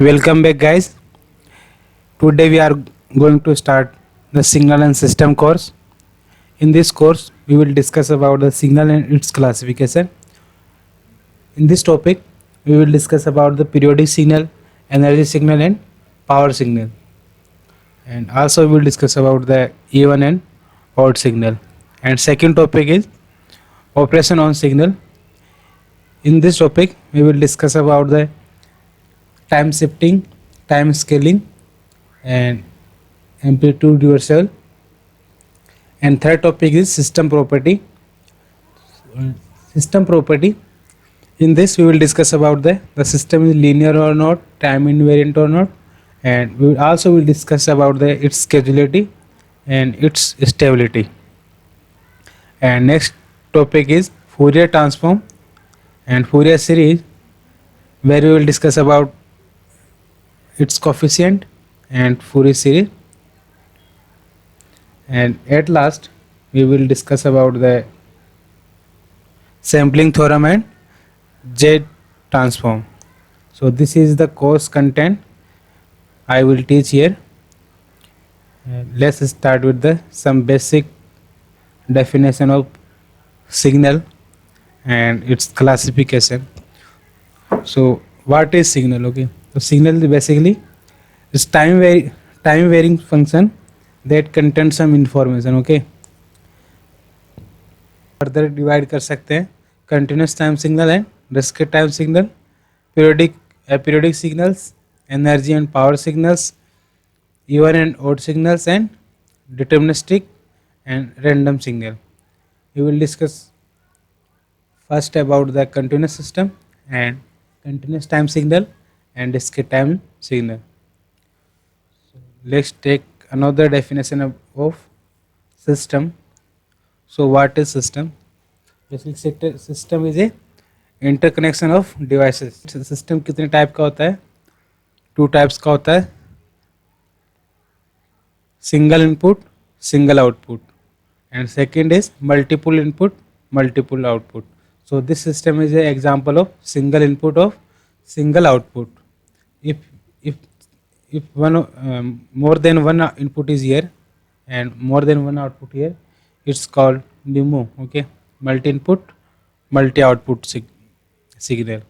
Welcome back, guys. Today we are going to start the signal and system course. In this course, we will discuss about the signal and its classification. In this topic, we will discuss about the periodic signal, energy signal, and power signal. And also, we will discuss about the even and odd signal. And second topic is operation on signal. In this topic, we will discuss about the time shifting, time scaling, and amplitude reversal. And third topic is system property. System property. In this, we will discuss about the system is linear or not, time invariant or not, and we will also will discuss about the its schedulability and its stability. And next topic is Fourier transform and Fourier series, where we will discuss about its coefficient and Fourier series. And at last, we will discuss about the sampling theorem and Z transform. So this is the course content I will teach here. Let's start with the some basic definition of signal and its classification. So what is signal? Okay, so signal is basically is time varying function that contains some information. Okay, further divide कर सकते हैं continuous time signal and discrete time signal, periodic signals, energy and power signals, even and odd signals, and deterministic and random signal. We will discuss first about the continuous system and continuous time signal and discrete time signal. So let's take another definition of system. So what is system? Basically system is a interconnection of devices. System कितने type का होता है? Two types का होता है, single input single output, and second is multiple input multiple output. So this system is an example of single input of single output. If one more than one input is here and more than one output here, it's called MIMO. Okay, multi input multi output signal.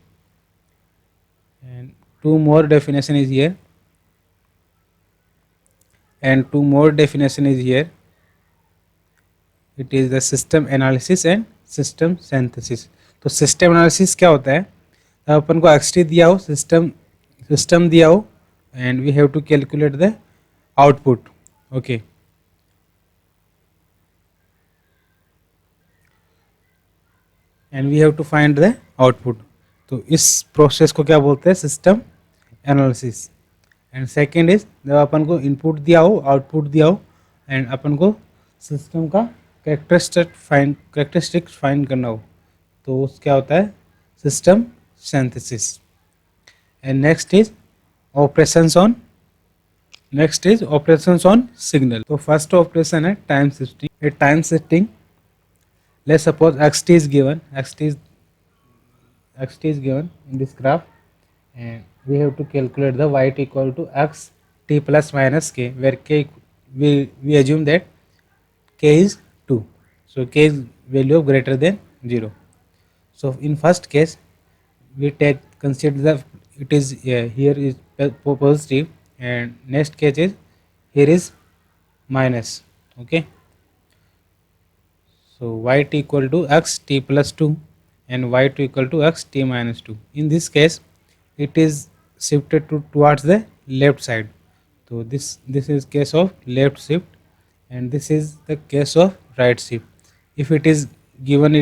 And two more definition is here and two more definition is here. It is the system analysis and system synthesis. तो system analysis क्या होता है? अब अपन को XT दिया हो, system दिया हो, and we have to calculate the output. Okay, and we have to find the output. तो इस प्रोसेस को क्या बोलते हैं? System analysis. And second is जब अपन को इनपुट दिया हो, आउटपुट दिया हो, एंड अपन को सिस्टम का कैरेक्टरिस्टिक्स फाइंड करना हो, तो उस क्या होता है? System synthesis. And next is operations on signal. तो फर्स्ट ऑपरेशन है time shifting. A time shifting, let's suppose xt is given in this graph, and we have to calculate the y equal to x t plus minus k, where k we assume that k is 2, so k is value of greater than 0. So in first case we consider the it is here is positive, and next case is here is minus. Okay, so y2 equal to x t plus 2 and y2 equal to x t minus 2. In this case, it is shifted towards the left side. So this is case of left shift, and this is the case of right shift. If it is given,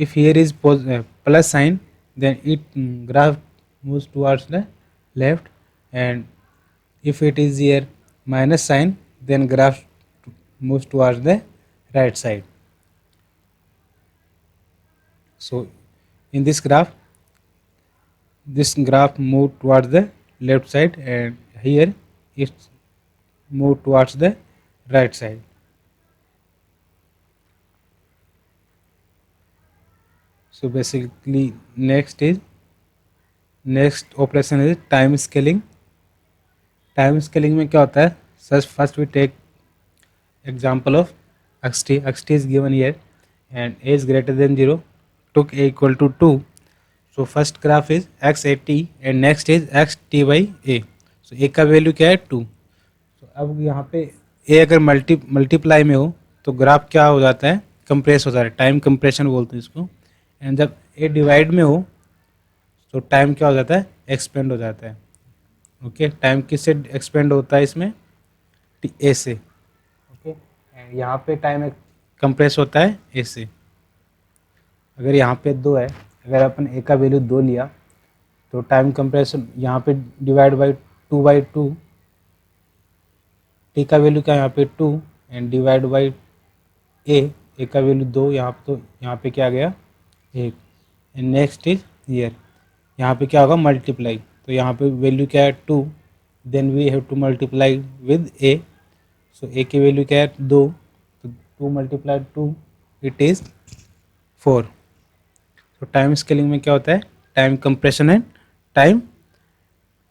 if here is plus sign, then it graph moves towards the left, and if it is here minus sign, then graph moves towards the right side. So in this graph moved towards the left side, and here it moved towards the right side. So basically next operation is time scaling. Time scaling में क्या होता है? Such first we take example of xt. xt is given here and a is greater than 0. Took a equal to 2. So first graph is x at t and next is x t by a. So a का value क्या है? 2. तो अब यहाँ पे a अगर multiply में हो तो ग्राफ क्या हो जाता है? कंप्रेस हो जाता है, टाइम कंप्रेशन बोलते हैं इसको. एंड जब a डिवाइड में हो तो टाइम क्या हो जाता है? एक्सपेंड हो जाता है. ओके, टाइम किससे एक्सपेंड होता है इसमें? ए से. ओके, एंड यहाँ पे टाइम कंप्रेस होता है ए से. अगर यहाँ पे 2 है, अगर अपन ए का वैल्यू 2 लिया तो टाइम कंप्रेशन यहाँ पे डिवाइड बाई 2/2. टी का वैल्यू क्या है यहाँ पे? 2 एंड डिवाइड बाई ए का वैल्यू 2. यहाँ पे क्या आ गया? 1. And next is year. यहाँ पे क्या होगा? मल्टीप्लाई. तो यहाँ पे वैल्यू क्या है? 2. Then we have to multiply with A. So A की वैल्यू क्या है? 2. तो 2 मल्टीप्लाई 2 इट इज़ 4. तो टाइम स्केलिंग में क्या होता है? Time compression and time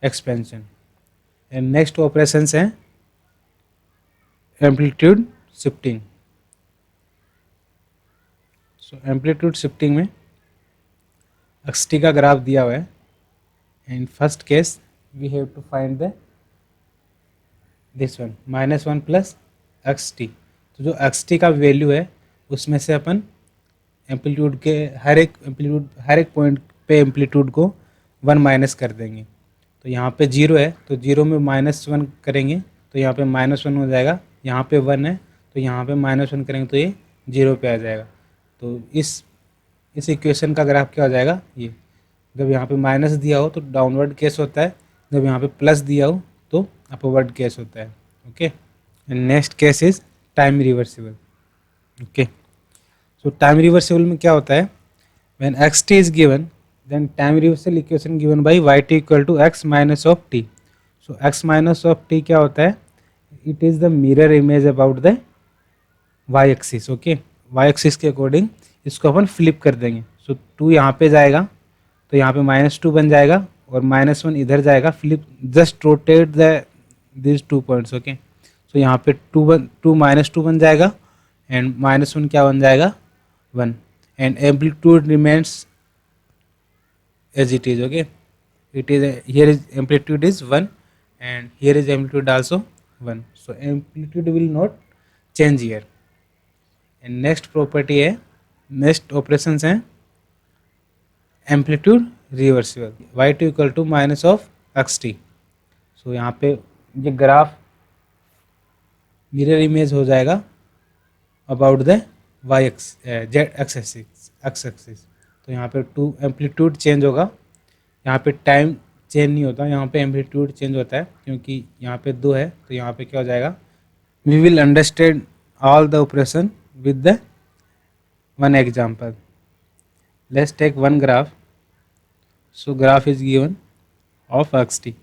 expansion. And next operations हैं एम्पलीट्यूड शिफ्टिंग. सो एम्पलीट्यूड शिफ्टिंग में xt का ग्राफ दिया हुआ है. In first case we have to find the this one -1 plus xt. तो जो xt का वैल्यू है उसमें से अपन एम्पलीट्यूड के हर एक पॉइंट पे एम्पलीट्यूड को 1 माइनस कर देंगे. तो यहाँ पे 0 है तो 0 में -1 करेंगे तो यहाँ पे -1 हो जाएगा. यहाँ पे 1 है तो यहाँ पे -1 करेंगे तो ये 0 पे आ जाएगा. तो इस इक्वेशन का ग्राफ क्या हो जाएगा? ये जब यहाँ पे माइनस दिया हो तो डाउनवर्ड केस होता है, जब यहाँ पे प्लस दिया हो तो अपवर्ड केस होता है. Okay, and next case is time reversible. Okay, so time reversible में क्या होता है? When xt is given then time reversal equation given by yt equal to x minus of t. So x minus of t क्या होता है? It is the mirror image about the y axis. Okay, y axis के according इसको अपन flip कर देंगे. सो 2 यहाँ पे जाएगा तो यहाँ पे -2 बन जाएगा और -1 इधर जाएगा. Flip just rotate this 2 points. Okay, so यहाँ पे 2 -2 बन जाएगा एंड -1 क्या बन जाएगा? 1. And amplitude remains as it is. Okay, it is here is amplitude is 1 and here is amplitude also 1. So amplitude will not change here. And next property है, next operations हैं amplitude reversible. y2 equal to minus of xt. So यहाँ पे ये graph mirror image हो जाएगा about the x axis. तो यहाँ पे 2 एम्पलीट्यूड चेंज होगा. यहाँ पे टाइम चेंज नहीं होता, यहाँ पे एम्पलीट्यूड चेंज होता है क्योंकि यहाँ पे 2 है तो यहाँ पे क्या हो जाएगा? We will understand all the operation with the one example. Let's take one graph. So graph is given of xt.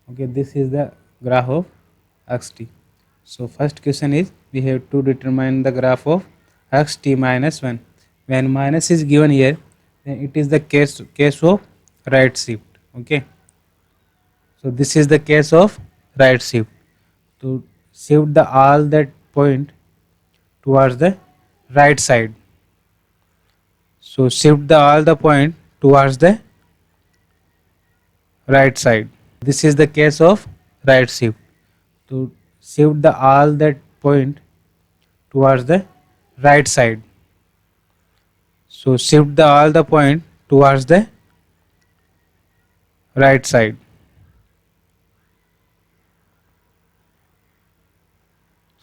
Okay, this is the graph of xt. So first question is we have to determine the graph of xt minus 1. When minus is given here, then it is the case of right shift. Okay, so this is the case of right shift. To shift the all that point towards the right side. So shift all the point towards the right side. This is the case of right shift. To shift all that point towards the right side. So shift all the point towards the right side.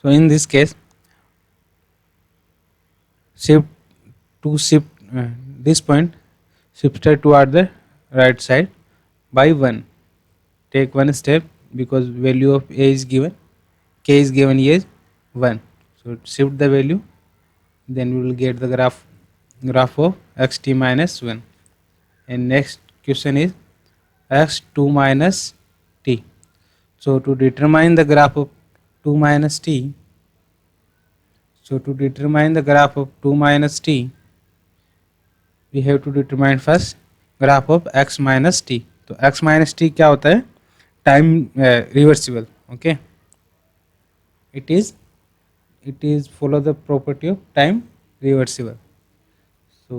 So in this case, shift this point shifted toward the right side by 1. Take one step because value of a is given, k is given here is 1. So shift the value, then we will get the graph of xt minus 1. And next question is x2 minus t. So to determine the graph of 2 minus t, we have to determine first graph of x minus t. तो x minus t क्या होता है? Time reversible. Okay, it is follow the property of time reversible. So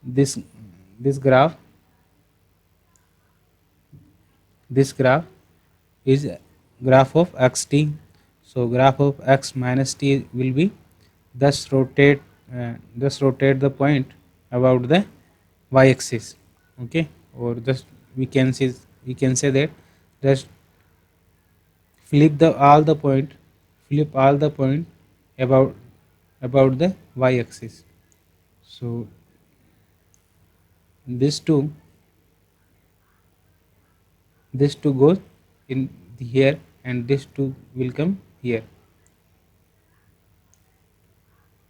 this graph is graph of xt. So graph of x minus t will be thus rotate the point about the y-axis. Okay, or just we can say that just flip all the point about the y-axis. So this two goes in here and this two will come here.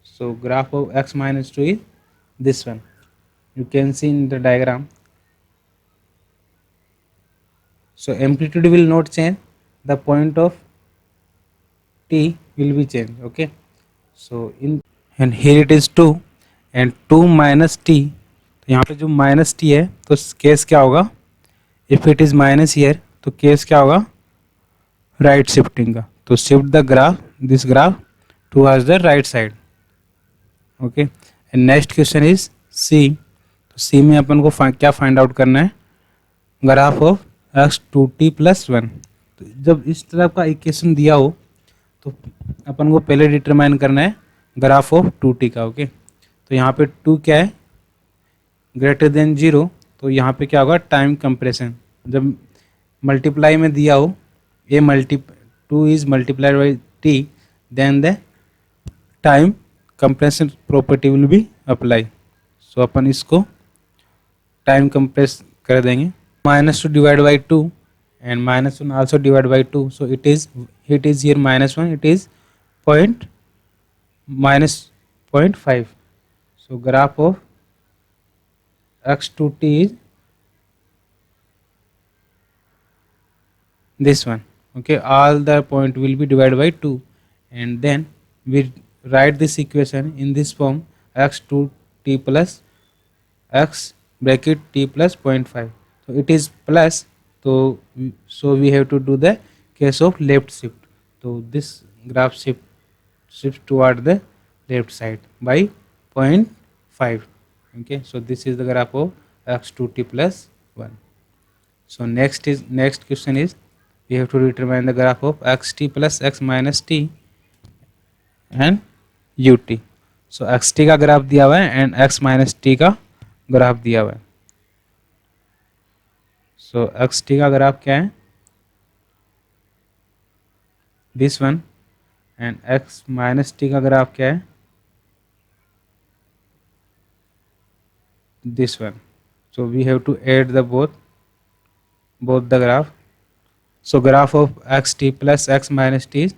So graph of x minus 2 is this one. You can see in the diagram. So amplitude will not change, the point of t will be changed. Okay, so in and here it is 2 and 2 minus t. तो यहाँ पे जो minus T है तो case क्या होगा? If it is minus year तो case क्या होगा? राइट शिफ्टिंग का। तो shift the graph this graph towards the right side. Okay, and next question is C. तो सी में अपन को क्या फाइंड आउट करना है? Graph of x two t plus one. तो जब इस तरह का इक्वेशन दिया हो तो अपन को पहले डिटरमाइन करना है ग्राफ ऑफ टू टी का। ओके, तो यहाँ पे टू क्या है? Greater than zero. तो यहाँ पे क्या होगा? Time compression. जब मल्टीप्लाई में दिया हो two is multiplied by T, then the time compression property will be apply. So अपन इसको टाइम कंप्रेस कर देंगे। Minus two divide by two and minus one also divide by two. So it is here minus one, it is -0.5. So graph of x to t is this one. Okay, all the point will be divided by 2 and then we write this equation in this form: x to t plus x bracket t plus 0.5. So it is plus, so we have to do the case of left shift. So this graph shifts toward the left side by 0.5. Okay, so this is the graph of x to t plus 1. So next question is we have to determine the graph of xt plus x minus t and ut. So xt का graph दिया हुआ है and x minus t का graph दिया हुआ है. So xt का graph क्या है? This one. And x minus t का ग्राफ क्या है? This one. So we have to add the both the graph. So graph of xt plus x minus t is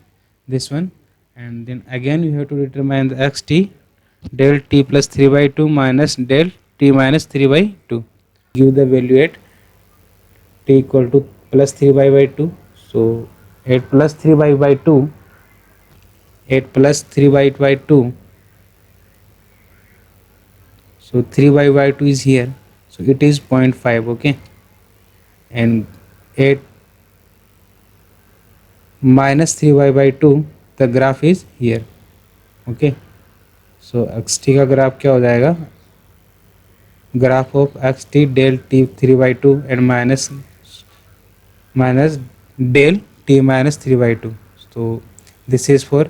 this one, and then again we have to determine the xt del t plus 3 by 2 minus del t minus 3 by 2. Give the value at t equal to plus 3 by 2. So 8 plus 3 by 2, 8 plus 3 by 2. So 3 by 2 is here, so it is 0.5. Okay, and 8 minus 3 by 2, the graph is here. Okay, so xt का graph क्या हो जाएगा? Graph of xt del t 3 by 2 and minus del t minus 3 by 2. So this is for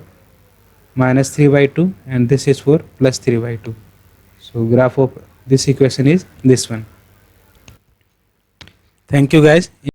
minus 3 by 2 and this is for plus 3 by 2. So graph of this equation is this one. Thank you guys.